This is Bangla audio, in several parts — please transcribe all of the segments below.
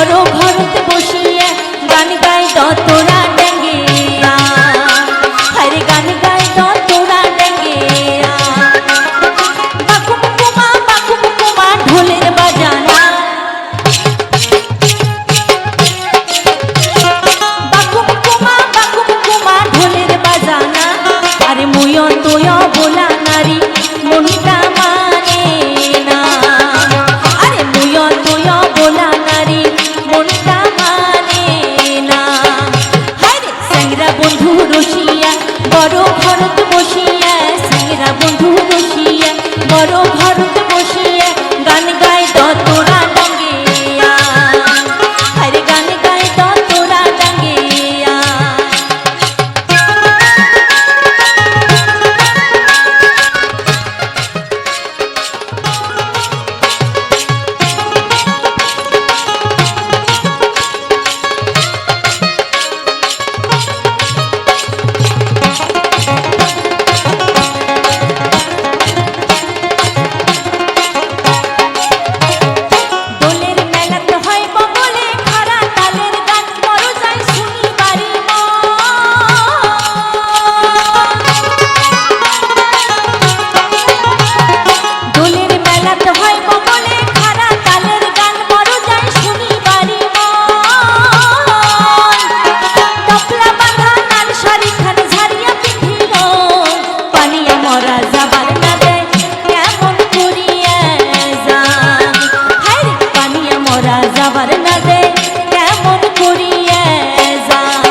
বড় ঘরতে বসিয়া গান গাই তোরা ডেঙ্গিয়া হরে গান গাই তোরা ডেঙ্গিয়া বাকুম কুমা ঢোলের বাজানা বাকুম কুমা ঢোলের বাজানা আরে মুয় তোয় বলা নারী মনটা মানে না আরে মুয় তোয় বলা নারী মনটা মানে না হায়রে স্যাংরা বন্ধু রসিয়া বড় ঘরত বসিয়া স্যাংরা বন্ধু রসিয়া বড় ঘরত বসিয়া গান গাই তোরা ডাঙ্গিয়া হায়রে গান গাই তোরা ডাঙ্গিয়া দোলের মেলাতে হয় বগলে খাড়া তালের গান বড় যাই শুনি বাড়ি দোলের মেলাতে হয় বগলে খাড়া তালের গান বড় যাই শুনি বাড়ি টপলা বাঁধা লাল শাড়ি খান ঝাড়িয়া পিঠিল পানিয়া মরা যাবার না দেয় কেমন করিয়া যান হায়রে পানিয়া মরা যাবার না দেয় কেমন করিয়া যান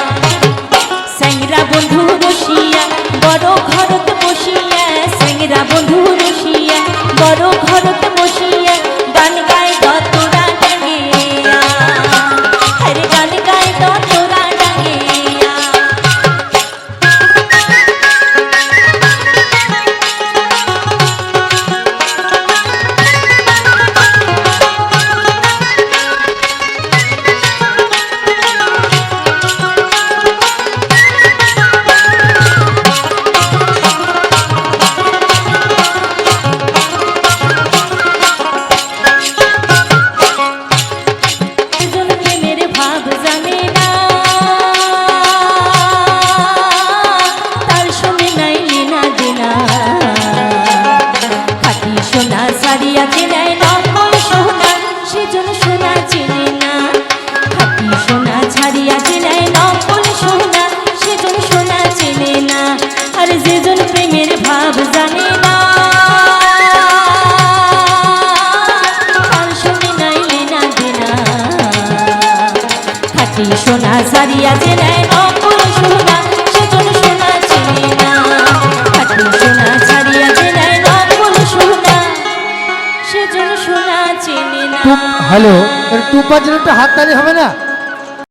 স্যাংরা বন্ধু রসিয়া বড় ঘরত বসিয়া স্যাংরা বন্ধু রসিয়া বড় ঘরত বসিয়া গান গাই তোরা ডাঙ্গিয়া হরে গান গাই তোরা ডাঙ্গিয়া দুজন প্রেমের ভাব জানে না তার শুনে নাই লীনা দিনা খাঁটি সোনা সারিয়া চেনায় নকল সোনা সেজন সোনা চেনে না খাঁটি সোনা ছাড়িয়া চেনায় নকল সোনা সেজন সোনা চেনে না আর যেজন প্রেমের ভাব জানে না তার শুনে নাই লীনা দিনা খাঁটি সোনা সারিয়া চেনায় নকল সোনা সেজন সোনা চেনে না খাঁটি সোনা ছাড়িয়া চেনায় নকল সোনা সেজন সোনা চেনে না হ্যালো, টুপার জন্য একটা হাততালি হবে না?